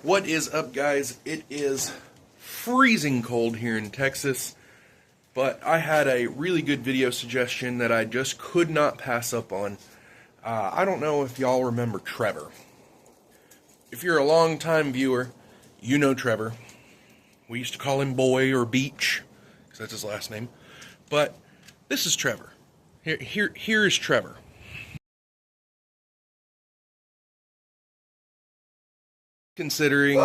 What is up, guys? It is freezing cold here in Texas, but I had a really good video suggestion that I just could not pass up on. I don't know if y'all remember Trevor. If you're a long-time viewer, you know Trevor. We used to call him Boy or Beach, because that's his last name. But this is Trevor. Here is Trevor. Considering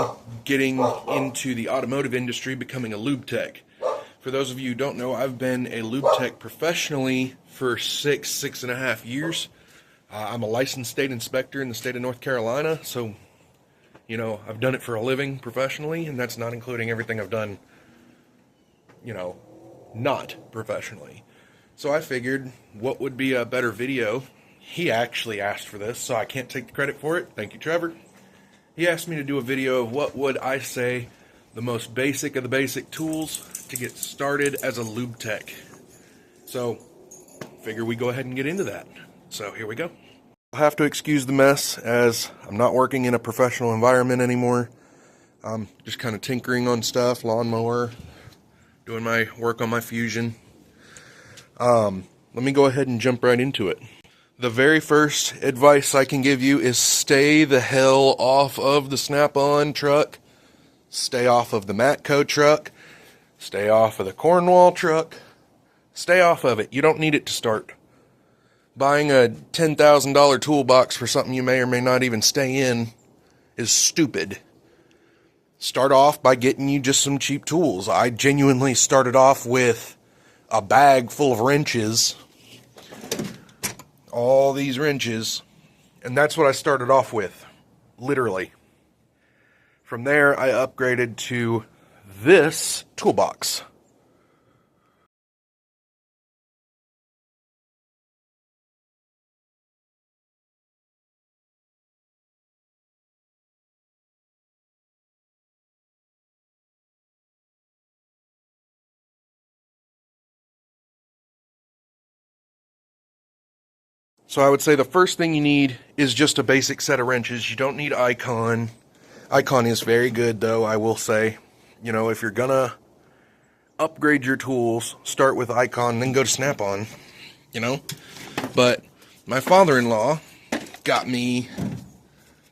getting into the automotive industry, becoming a lube tech. For those of you who don't know, I've been a lube tech professionally for six and a half years. I'm a licensed state inspector in the state of North Carolina, so, you know, I've done it for a living professionally, and that's not including everything I've done, you know, not professionally. So I figured, what would be a better video? He actually asked for this, so I can't take the credit for it. Thank you, Trevor. He asked me to do a video of what would I say the most basic of the basic tools to get started as a lube tech. So, figure we go ahead and get into that. So, here we go. I'll have to excuse the mess as I'm not working in a professional environment anymore. I'm just kind of tinkering on stuff, lawnmower, doing my work on my Fusion. Let me go ahead and jump right into it. The very first advice I can give you is stay the hell off of the Snap-on truck. Stay off of the Matco truck. Stay off of the Cornwall truck. Stay off of it. You don't need it to start. Buying a $10,000 toolbox for something you may or may not even stay in is stupid. Start off by getting you just some cheap tools. I genuinely started off with a bag full of wrenches. All these wrenches, and that's what I started off with, literally. From there, I upgraded to this toolbox. So I would say the first thing you need is just a basic set of wrenches. You don't need Icon. Icon is very good, though, I will say. You know, if you're gonna upgrade your tools, start with Icon, then go to Snap-on, you know? But my father-in-law got me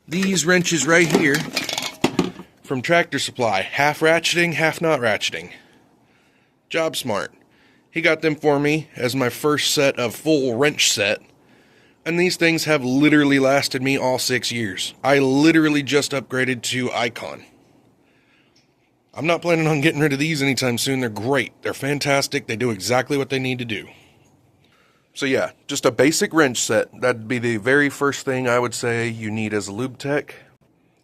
these wrenches right here from Tractor Supply. Half ratcheting, half not ratcheting. Job smart. He got them for me as my first set of full wrench set. And these things have literally lasted me all 6 years. I literally just upgraded to Icon. I'm not planning on getting rid of these anytime soon. They're great. They're fantastic. They do exactly what they need to do. So yeah, just a basic wrench set. That'd be the very first thing I would say you need as a lube tech.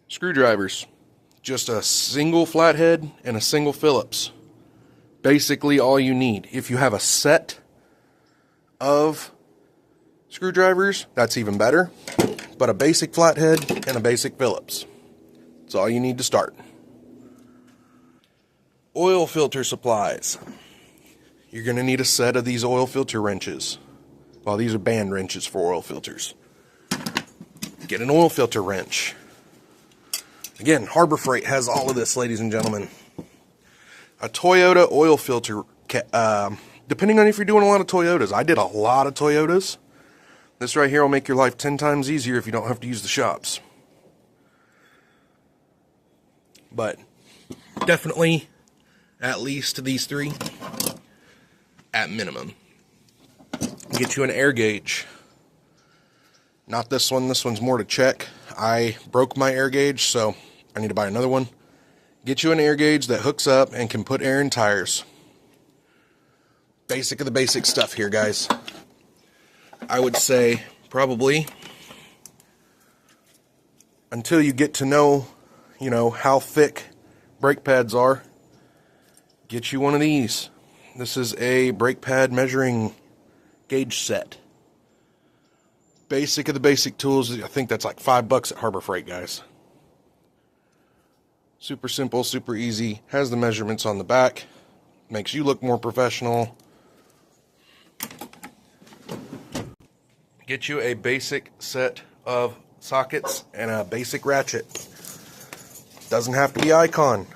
Screwdrivers. Just a single flathead and a single Phillips. Basically all you need. If you have a set of screwdrivers, that's even better, but a basic flathead and a basic Phillips. That's all you need to start. Oil filter supplies. You're going to need a set of these oil filter wrenches. Well, these are band wrenches for oil filters. Get an oil filter wrench. Again, Harbor Freight has all of this, ladies and gentlemen. A Toyota oil filter, depending on if you're doing a lot of Toyotas. I did a lot of Toyotas. This right here will make your life 10 times easier if you don't have to use the shops. But definitely at least these three at minimum. Get you an air gauge. Not this one. This one's more to check. I broke my air gauge, so I need to buy another one. Get you an air gauge that hooks up and can put air in tires. Basic of the basic stuff here, guys. I would say probably until you get to know, you know, how thick brake pads are, get you one of these. This is a brake pad measuring gauge set. Basic of the basic tools. I think that's like $5 at Harbor Freight, guys. Super simple, super easy. Has the measurements on the back. Makes you look more professional. Get you a basic set of sockets and a basic ratchet. Doesn't have to be Icon.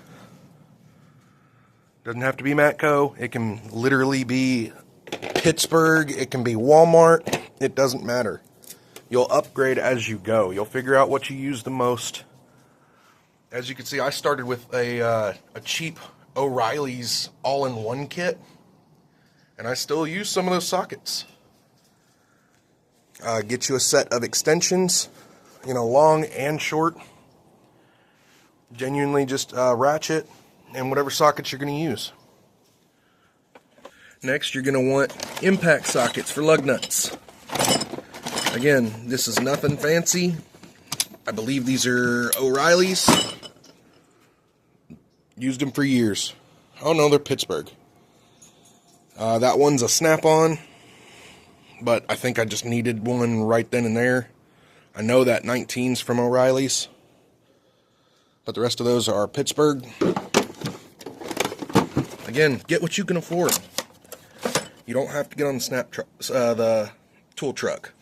Doesn't have to be Matco. It can literally be Pittsburgh. It can be Walmart. It doesn't matter. You'll upgrade as you go. You'll figure out what you use the most. As you can see, I started with a cheap O'Reilly's all-in-one kit, and I still use some of those sockets. Get you a set of extensions, long and short. Genuinely just ratchet and whatever sockets you're going to use. Next, you're going to want impact sockets for lug nuts. Again, this is nothing fancy. I believe these are O'Reilly's. Used them for years. Oh no, they're Pittsburgh. That one's a snap-on, but I think I just needed one right then and there. I know that 19's from O'Reilly's, but the rest of those are Pittsburgh. Again, get what you can afford. You don't have to get on the tool truck.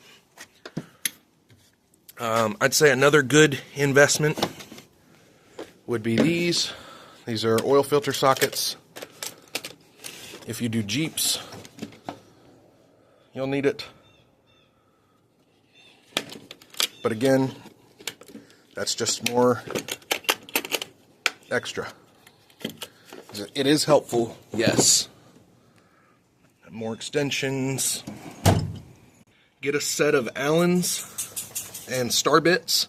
I'd say another good investment would be these. These are oil filter sockets. If you do Jeeps, you'll need it. But again, that's just more extra. It is helpful, yes. More extensions. Get a set of Allens and star bits.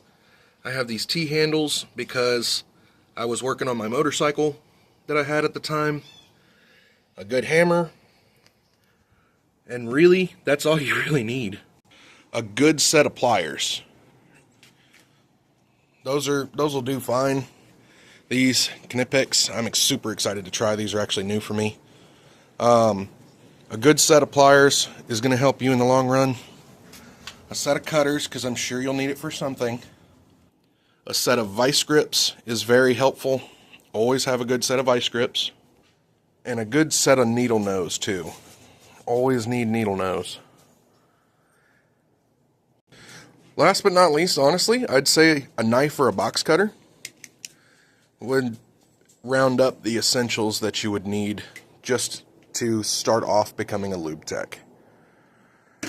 I have these T-handles because I was working on my motorcycle that I had at the time. A good hammer. And really, that's all you really need. A good set of pliers. Those will do fine. These Knipex, I'm super excited to try. These are actually new for me. A good set of pliers is going to help you in the long run. A set of cutters, because I'm sure you'll need it for something. A set of vice grips is very helpful. Always have a good set of vice grips. And a good set of needle nose, too. Always need needle nose. Last but not least, honestly, I'd say a knife or a box cutter would round up the essentials that you would need just to start off becoming a lube tech.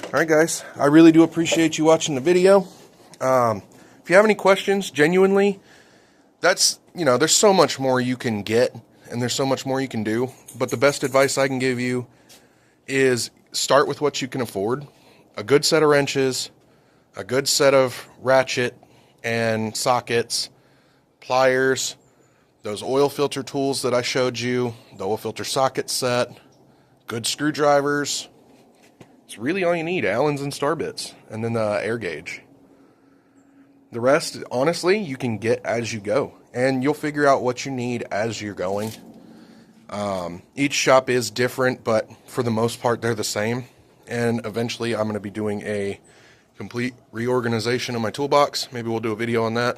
Alright guys, I really do appreciate you watching the video. If you have any questions, genuinely, there's so much more you can get, and there's so much more you can do, but the best advice I can give you is start with what you can afford. A good set of wrenches, a good set of ratchet and sockets, pliers, those oil filter tools that I showed you, the oil filter socket set, good screwdrivers. It's really all you need, Allens and star bits, and then the air gauge. The rest, honestly, you can get as you go, and you'll figure out what you need as you're going. Each shop is different, but for the most part, they're the same. And eventually, I'm going to be doing a complete reorganization of my toolbox. Maybe we'll do a video on that.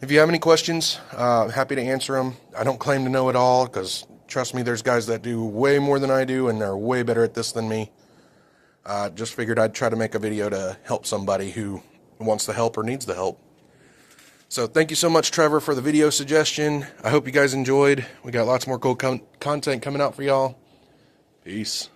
If you have any questions, happy to answer them. I don't claim to know it all, because trust me, there's guys that do way more than I do, and they're way better at this than me. Just figured I'd try to make a video to help somebody who wants the help or needs the help. So thank you so much, Trevor, for the video suggestion. I hope you guys enjoyed. We got lots more cool content coming out for y'all. Peace.